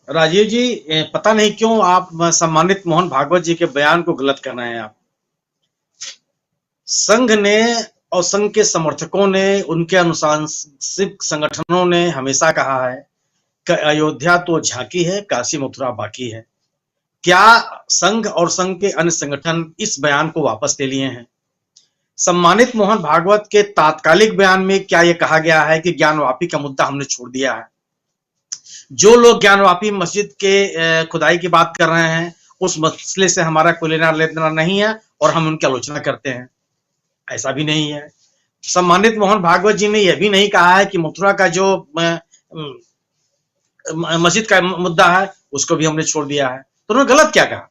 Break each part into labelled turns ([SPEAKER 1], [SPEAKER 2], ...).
[SPEAKER 1] राजीव जी, पता नहीं क्यों आप सम्मानित मोहन भागवत जी के बयान को गलत कर रहे हैं। आप संघ ने और संघ के समर्थकों ने, उनके अनुशासित संगठनों ने हमेशा कहा है कि अयोध्या तो झांकी है, काशी मथुरा बाकी है। क्या संघ और संघ के अन्य संगठन इस बयान को वापस ले लिए हैं? सम्मानित मोहन भागवत के तात्कालिक बयान में क्या यह कहा गया है कि ज्ञानवापी का मुद्दा हमने छोड़ दिया है? जो लोग ज्ञानवापी मस्जिद के खुदाई की बात कर रहे हैं, उस मसले से हमारा कोई लेना देना नहीं है और हम उनकी आलोचना करते हैं, ऐसा भी नहीं है। सम्मानित मोहन भागवत जी ने यह भी नहीं कहा है कि मथुरा का जो मस्जिद का मुद्दा है उसको भी हमने छोड़ दिया है। तो उन्होंने गलत क्या कहा?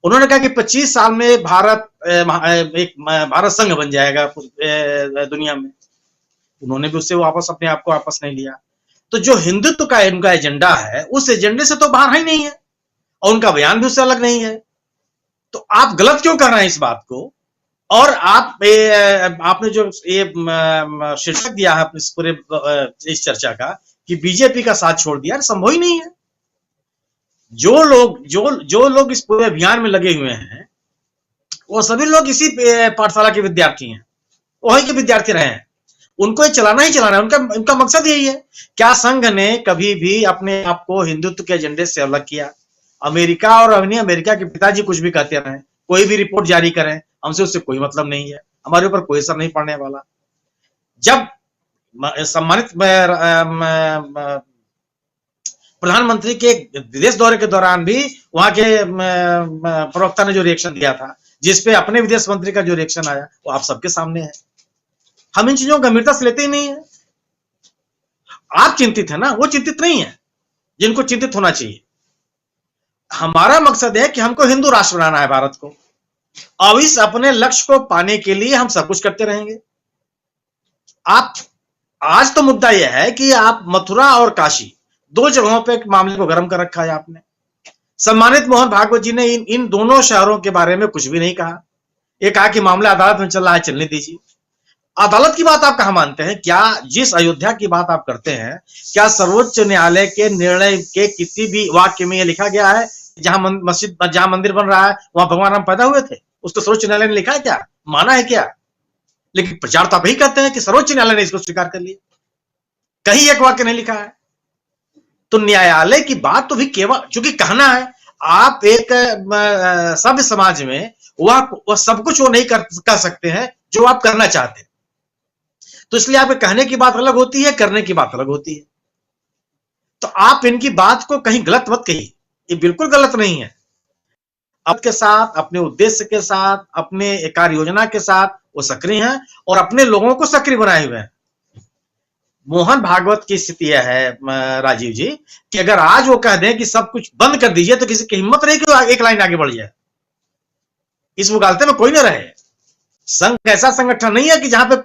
[SPEAKER 1] उन्होंने कहा कि 25 साल में भारत एक भारत संघ बन जाएगा दुनिया में। उन्होंने भी उससे वापस अपने आप को वापस नहीं लिया। तो जो हिंदुत्व का उनका एजेंडा है, उस एजेंडे से तो बाहर ही नहीं है और उनका बयान भी उससे अलग नहीं है। तो आप गलत क्यों कर रहे हैं इस बात को? और आपने जो ये शीर्षक दिया है इस पूरे इस चर्चा का कि बीजेपी का साथ छोड़ दिया, संभव ही नहीं है। जो लोग इस पूरे अभियान में लगे हुए हैं, वो सभी लोग इसी पाठशाला के विद्यार्थी हैं, वही के विद्यार्थी रहे हैं। उनको ये चलाना ही चलाना है, उनका मकसद यही है। क्या संघ ने कभी भी अपने आप को हिंदुत्व के एजेंडे से अलग किया? अमेरिका और अमेरिका के पिताजी कुछ भी कहते रहे, कोई भी रिपोर्ट जारी करें, हमसे उससे कोई मतलब नहीं है, हमारे ऊपर कोई असर नहीं पड़ने वाला। जब सम्मानित प्रधानमंत्री के विदेश दौरे के दौरान भी वहां के प्रवक्ता ने जो रिएक्शन दिया था, जिसपे अपने विदेश मंत्री का जो रिएक्शन आया, वो आप सबके सामने है। हम इन चीजों को गंभीरता से लेते ही नहीं है। आप चिंतित है ना, वो चिंतित नहीं है जिनको चिंतित होना चाहिए। हमारा मकसद है कि हमको हिंदू राष्ट्र बनाना है भारत को। अब इस अपने लक्ष्य को पाने के लिए हम सब कुछ करते रहेंगे। आप आज तो मुद्दा यह है कि आप मथुरा और काशी दो जगहों पे मामले को गर्म कर रखा है आपने। सम्मानित मोहन भागवत जी ने इन दोनों शहरों के बारे में कुछ भी नहीं कहा। ये कहा कि मामला अदालत में चल रहा है, चलने दीजिए। अदालत की बात आप कहां मानते हैं? क्या जिस अयोध्या की बात आप करते हैं, क्या सर्वोच्च न्यायालय के निर्णय के किसी भी वाक्य में यह लिखा गया है जहां मस्जिद, जहां मंदिर बन रहा है वहां भगवान राम पैदा हुए थे? उसको सर्वोच्च न्यायालय ने लिखा है क्या? माना है क्या? लेकिन प्रचार तो आप यही कहते हैं कि सर्वोच्च न्यायालय ने इसको स्वीकार कर लिया। कहीं एक वाक्य नहीं लिखा है। तो न्यायालय की बात तो भी केवल चूंकि कहना है, आप एक सभ्य समाज में वह सब कुछ वो नहीं कर सकते हैं जो आप करना चाहते हैं। तो इसलिए आपके कहने की बात अलग होती है, करने की बात अलग होती है। तो आप इनकी बात को कहीं गलत मत कहिए, ये बिल्कुल गलत नहीं है। आपके साथ, अपने उद्देश्य के साथ, अपने कार्य योजना के साथ वो सक्रिय हैं और अपने लोगों को सक्रिय बनाए हुए हैं। मोहन भागवत की स्थिति यह है राजीव जी कि अगर आज वो कह दें कि सब कुछ बंद कर दीजिए, तो किसी की हिम्मत नहीं कि एक लाइन आगे बढ़ जाए। इस मुगालते में कोई ना रहे। संघ ऐसा संगठन नहीं है कि जहां पे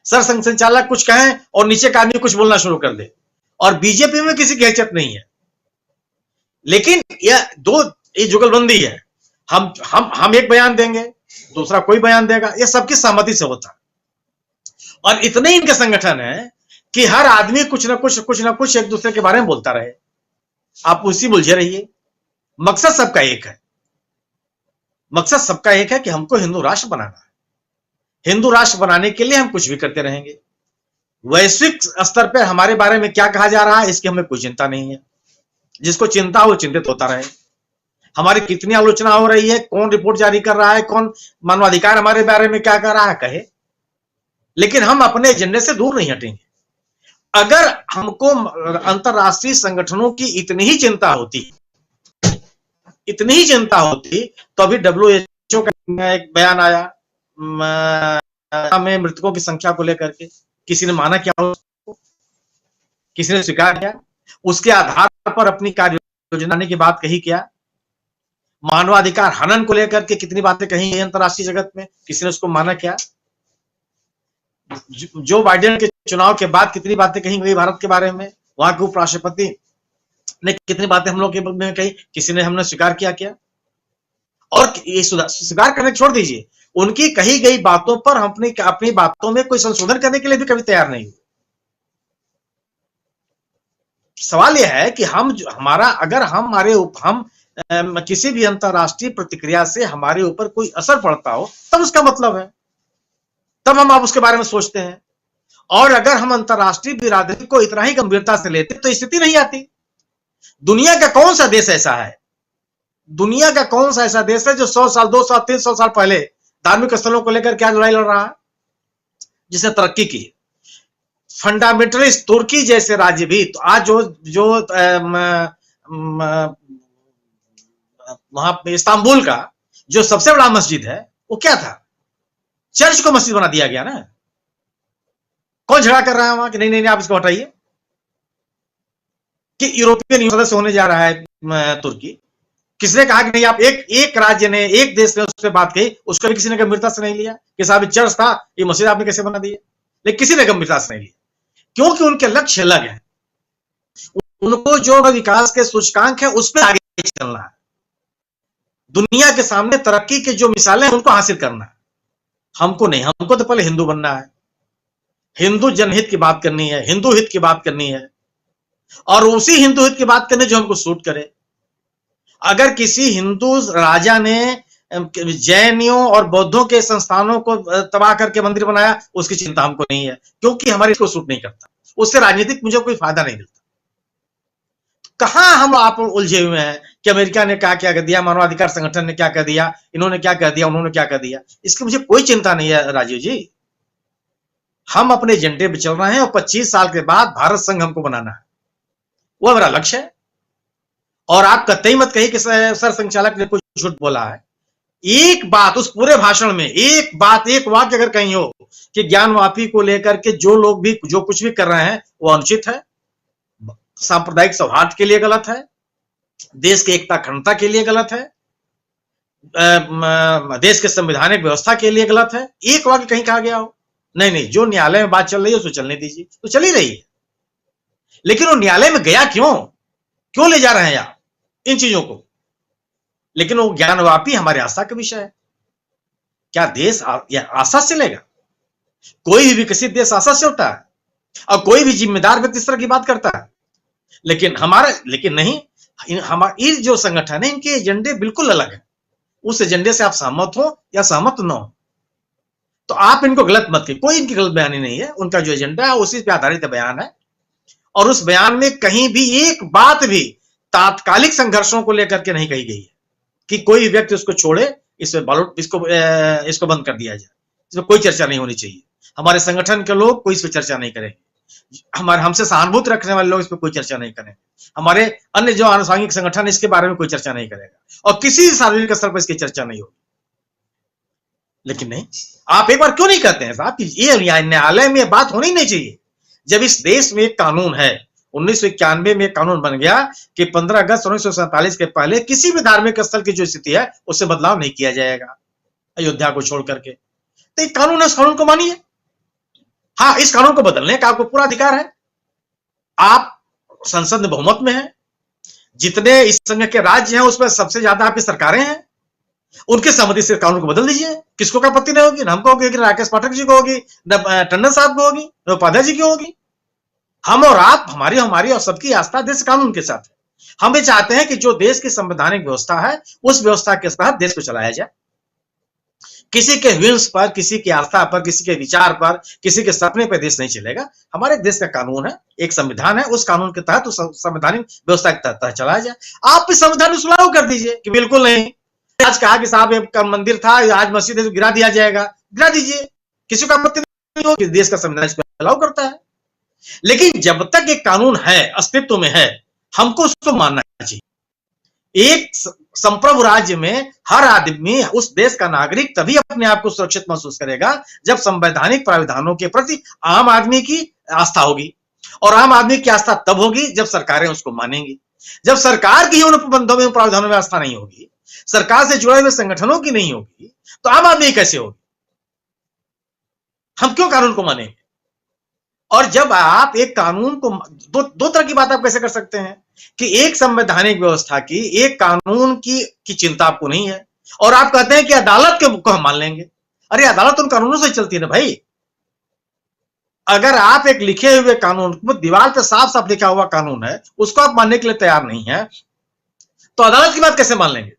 [SPEAKER 1] सर संघ संचालक कुछ कहें और नीचे का आदमी कुछ बोलना शुरू कर दे। और बीजेपी में किसी की हैसियत नहीं है। लेकिन ये जुगलबंदी है। हम एक बयान देंगे, दूसरा कोई बयान देगा, ये सबकी सहमति से होता है। और इतने इनके संगठन है कि हर आदमी कुछ ना कुछ एक दूसरे के बारे में बोलता रहे। आप उसी उलझे रहिए। मकसद सबका एक है। मकसद सबका एक है कि हमको हिंदू राष्ट्र बनाना है। हिंदू राष्ट्र बनाने के लिए हम कुछ भी करते रहेंगे। वैश्विक स्तर पर हमारे बारे में क्या कहा जा रहा है, इसकी हमें कोई चिंता नहीं है। जिसको चिंता हो, चिंतित होता रहे। हमारी कितनी आलोचना हो रही है, कौन रिपोर्ट जारी कर रहा है, कौन मानवाधिकार हमारे बारे में क्या कह रहा है, कहे। लेकिन हम अपने एजेंडे से दूर नहीं हटेंगे। अगर हमको अंतरराष्ट्रीय संगठनों की इतनी ही चिंता होती तो अभी WHO का एक बयान आया में मृतकों की संख्या को लेकर के, किसी ने माना क्या? किसी ने स्वीकार किया? उसके आधार पर अपनी कार्य योजना की बात कही क्या? मानवाधिकार हनन को लेकर के कितनी बातें कही है अंतरराष्ट्रीय जगत में, किसी ने उसको माना क्या? जो बाइडेन के चुनाव के बाद कितनी बातें कही गई भारत के बारे में, वहां के उपराष्ट्रपति ने कितनी बातें हम लोग के बारे में कही, किसी ने हमने स्वीकार किया क्या? और ये स्वीकार करने छोड़ दीजिए, उनकी कही गई बातों पर हम अपनी बातों में कोई संशोधन करने के लिए भी कभी तैयार नहीं हुए। सवाल यह है कि हमारा अगर हम किसी भी अंतरराष्ट्रीय प्रतिक्रिया से हमारे ऊपर कोई असर पड़ता हो, तब उसका मतलब है, तब हम आप उसके बारे में सोचते हैं। और अगर हम अंतरराष्ट्रीय बिरादरी को इतना ही गंभीरता से लेते तो स्थिति नहीं आती। दुनिया का कौन सा देश ऐसा है, दुनिया का कौन सा ऐसा देश है जो 100 साल 200 300 साल पहले धार्मिक स्थलों को लेकर क्या लड़ाई लड़ रहा है, जिसने तरक्की की। फंडामेंटलिस्ट तुर्की जैसे राज्य भी तो आज जो वहां पे इस्तांबुल का जो सबसे बड़ा मस्जिद है वो क्या था, चर्च को मस्जिद बना दिया गया ना। कौन झगड़ा कर रहा है वहां कि नहीं नहीं, नहीं आप इसको हटाइए, कि यूरोपियन यूनियन सदस्य होने जा रहा है तुर्की। किसने कहा कि नहीं आप एक राज्य ने एक देश ने उस पर बात कही, उसको भी किसी ने गंभीरता से नहीं लिया कि साहब चर्च था, ये मस्जिद आपने कैसे बना दी है, लेकिन किसी ने गंभीरता से नहीं लिया, क्योंकि उनके लक्ष्य अलग है। उनको जो विकास के सूचकांक है उस पर आगे चलना है, दुनिया के सामने तरक्की के जो मिसालें उनको हासिल करना है। हमको नहीं, हमको तो पहले हिंदू बनना है, हिंदू जनहित की बात करनी है, हिंदू हित की बात करनी है, और उसी हिंदू हित की बात करनी जो हमको सूट करे। अगर किसी हिंदू राजा ने जैनियों और बौद्धों के संस्थानों को तबाह करके मंदिर बनाया, उसकी चिंता हमको नहीं है, क्योंकि हमारे इसको सूट नहीं करता, उससे राजनीतिक मुझे कोई फायदा नहीं मिलता। कहां हम आप उलझे हुए हैं कि अमेरिका ने क्या क्या कर दिया, मानवाधिकार संगठन ने क्या कर दिया, इन्होंने क्या कर दिया, उन्होंने क्या कर दिया, इसकी मुझे कोई चिंता नहीं है राजीव जी। हम अपने एजेंडे पे चल रहे हैं और 25 साल के बाद भारत संघ हमको बनाना है, वो मेरा लक्ष्य है। और आप कतई मत कहिए कि सर संचालक ने कुछ झूठ बोला है। एक बात उस पूरे भाषण में, एक बात एक वाक्य अगर कहीं हो कि ज्ञानवापी को लेकर के जो लोग भी जो कुछ भी कर रहे हैं वो अनुचित है, सांप्रदायिक सौहार्द के लिए गलत है, देश की एकता अखंडता के लिए गलत है, देश के संवैधानिक व्यवस्था के लिए गलत है, एक वाक्य कहीं कहा गया हो? नहीं नहीं, जो न्यायालय में बात चल रही है उसको चलने दीजिए, तो चल ही रही है। लेकिन वो न्यायालय में गया क्यों ले जा रहे हैं आप इन चीजों को? लेकिन वो ज्ञानवापी हमारे आस्था का विषय है। क्या देश आशा से चलेगा? कोई भी विकसित देश आशा से होता है, और कोई भी जिम्मेदार व्यक्ति इस तरह की बात करता है। लेकिन नहीं, हमारे जो संगठन है इनके एजेंडे बिल्कुल अलग है। उस एजेंडे से आप सहमत हो या सहमत न हो, तो आप इनको गलत मत कीजिए। कोई इनकी गलत बयानी नहीं है, उनका जो एजेंडा है उसी पे आधारित बयान है, और उस बयान में कहीं भी एक बात भी तात्कालिक संघर्षों को लेकर के नहीं कही गई है कि कोई व्यक्ति उसको छोड़े, इसको बंद कर दिया जाए, इसमें कोई चर्चा नहीं होनी चाहिए। हमारे संगठन के लोग कोई इस पर चर्चा नहीं करेंगे, हमसे सहानुभूति रखने वाले लोग इस पर कोई चर्चा नहीं करेंगे, हमारे अन्य जो आनुषंगिक संगठन इसके बारे में कोई चर्चा नहीं करेगा, और किसी सार्वजनिक स्तर पर इसकी चर्चा नहीं होगी। लेकिन नहीं, आप एक बार क्यों नहीं कहते हैं साहब, ये न्यायालय में बात होनी नहीं चाहिए। जब इस देश में एक कानून है, 1991 में एक कानून बन गया कि 15 अगस्त 1947 के पहले किसी भी धार्मिक स्थल की जो स्थिति है उससे बदलाव नहीं किया जाएगा, अयोध्या को छोड़ करके। तो एक कानून है, उस कानून को मानिए। हाँ, इस कानून को बदलने का आपको पूरा अधिकार है। आप संसद में बहुमत में हैं, जितने इस संघ के राज्य हैं उसमें सबसे ज्यादा आपकी सरकारें हैं, उनके सहमति से कानून को बदल दीजिए। किसको क्या आपत्ति नहीं होगी? न हमको होगी, राकेश पाठक जी को होगी, न टंडन साहब को होगी, न उपाध्याय जी की होगी। हम और आप, हमारी और सबकी आस्था देश कानून के साथ है। हम ये चाहते हैं कि जो देश की संवैधानिक व्यवस्था है उस व्यवस्था के तहत देश को चलाया जाए। किसी के व्यूज पर, किसी की आस्था पर, किसी के विचार पर, किसी के सपने पर देश नहीं चलेगा। हमारे देश का कानून है, एक संविधान है, उस कानून के तहत, उस संवैधानिक व्यवस्था के तहत चलाया जाए। आप इस संविधान को सुलझाव कर दीजिए कि बिल्कुल नहीं, आज कहा कि साहब एक मंदिर था, आज मस्जिद है, गिरा दिया जाएगा, गिरा दीजिए, किसी का आपत्ति नहीं होगी, देश का संविधान इसको अलाउ करता है। लेकिन जब तक एक कानून है, अस्तित्व में है, हमको उसको मानना चाहिए। एक संप्रभु राज्य में हर आदमी, उस देश का नागरिक तभी अपने आप को सुरक्षित महसूस करेगा जब संवैधानिक प्राविधानों के प्रति आम आदमी की आस्था होगी, और आम आदमी की आस्था तब होगी जब सरकारें उसको मानेंगी। जब सरकार की उन प्रबंधों में, प्रावधानों में आस्था नहीं होगी, सरकार से जुड़े हुए संगठनों की नहीं होगी, तो आम आदमी कैसे होगी? हम क्यों कानून को मानेंगे? और जब आप एक कानून को, दो तरह की बात आप कैसे कर सकते हैं कि एक संवैधानिक व्यवस्था की, एक कानून की चिंता आपको नहीं है, और आप कहते हैं कि अदालत को हम मान लेंगे। अरे अदालत उन कानूनों से चलती है ना भाई। अगर आप एक लिखे हुए कानून, वो दीवार पे साफ साफ लिखा हुआ कानून है, उसको आप मानने के लिए तैयार नहीं है, तो अदालत की बात कैसे मान लेंगे?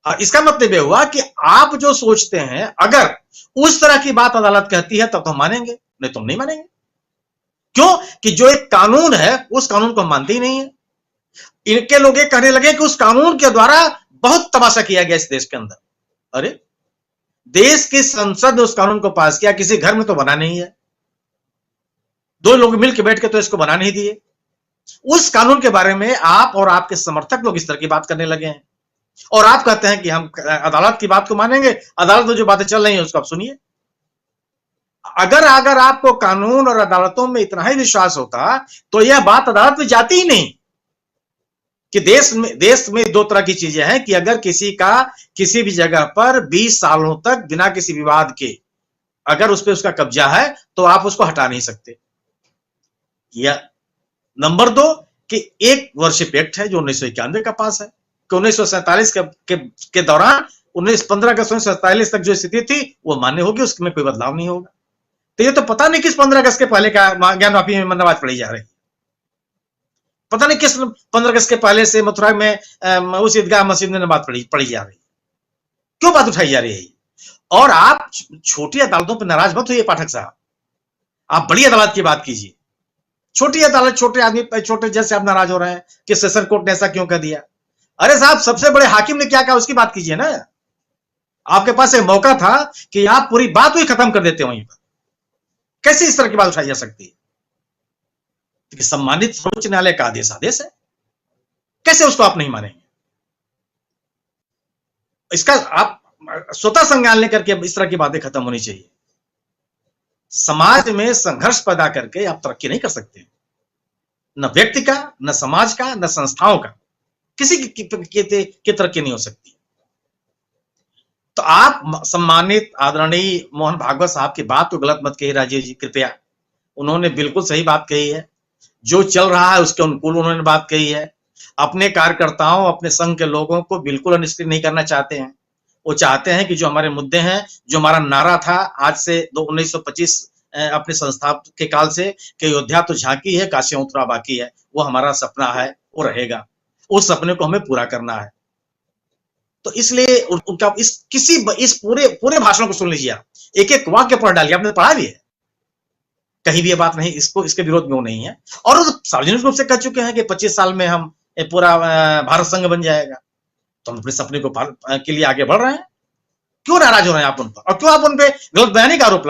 [SPEAKER 1] इसका मतलब यह हुआ कि आप जो सोचते हैं, अगर उस तरह की बात अदालत कहती है तब तो हम मानेंगे, नहीं तो हम नहीं मानेंगे। क्यों? कि जो एक कानून है उस कानून को हम मानते ही नहीं है। इनके लोग ये कहने लगे कि उस कानून के द्वारा बहुत तमाशा किया गया इस देश के अंदर। अरे, देश की संसद ने उस कानून को पास किया, किसी घर में तो बना नहीं है, दो लोग मिलकर बैठ के तो इसको बना नहीं दिए। उस कानून के बारे में आप और आपके समर्थक लोग इस तरह की बात करने लगे हैं, और आप कहते हैं कि हम अदालत की बात को मानेंगे। अदालत में जो बातें चल रही हैं उसको आप सुनिए। अगर आपको कानून और अदालतों में इतना ही विश्वास होता तो यह बात अदालत में जाती ही नहीं कि देश में दो तरह की चीजें हैं कि अगर किसी का किसी भी जगह पर 20 सालों तक बिना किसी विवाद के अगर उस पर उसका कब्जा है तो आप उसको हटा नहीं सकते। या नंबर 2 कि एक वर्षिप एक्ट है जो 1991 का पास है कि 1947 के दौरान 15 अगस्त 1947 तक जो स्थिति थी वो मान्य होगी, उसमें कोई बदलाव नहीं होगा। तो ये तो पता नहीं किस 15 अगस्त के पहले का ज्ञान वापी में नमाज पढ़ी जा रही, पता नहीं किस 15 अगस्त के पहले से मथुरा में उस ईदगाह मस्जिद में नमाज पढ़ी जा रही, क्यों बात उठाई जा रही है? और आप छोटी अदालतों पर नाराज मत होइए पाठक साहब, आप बड़ी अदालत की बात कीजिए। छोटी अदालत, छोटे आदमी, छोटे जज से आप नाराज हो रहे हैं कि सेशन कोर्ट ने ऐसा क्यों कर दिया। अरे साहब, सबसे बड़े हाकिम ने क्या कहा उसकी बात कीजिए ना। आपके पास एक मौका था कि आप पूरी बात ही खत्म कर देते वहीं पर। कैसे इस तरह की बात उठाई जा सकती है? कि सम्मानित सर्वोच्च न्यायालय का आदेश है, कैसे उसको आप नहीं मानेंगे? इसका आप स्वतः संज्ञान लेकर के इस तरह की बातें खत्म होनी चाहिए। समाज में संघर्ष पैदा करके आप तरक्की नहीं कर सकते, न व्यक्ति का, न समाज का, न संस्थाओं का, किसी की तरक्की नहीं हो सकती। तो आप सम्मानित आदरणीय मोहन भागवत साहब की बात को गलत मत कहिए राजीव जी, कृपया। उन्होंने बिल्कुल सही बात कही है, जो चल रहा है उसके अनुकूल उन्होंने बात कही है। अपने कार्यकर्ताओं, अपने संघ के लोगों को बिल्कुल निष्क्रिय नहीं करना चाहते हैं। वो चाहते हैं कि जो हमारे मुद्दे हैं, जो हमारा नारा था आज से 1925 अपने संस्था के काल से कि अयोध्या तो झांकी है, काशी उतरा बाकी है, वो हमारा सपना है, वो रहेगा। उस सपने को हमें पूरा करना है। तो इसलिए उनका इस पूरे भाषण को सुन लीजिए आप, एक एक वाक्य पढ़ डालिए, आपने पढ़ा भी है, कहीं भी ये बात नहीं, इसके विरोध में वो नहीं है। और वो सार्वजनिक रूप से कह चुके हैं कि 25 साल में हम पूरा भारत संघ बन जाएगा। तो हम अपने सपने को के लिए आगे बढ़ रहे हैं। क्यों नाराज हो रहे हैं आप उन पर, और क्यों आप उन पे गलत बयानी का आरोप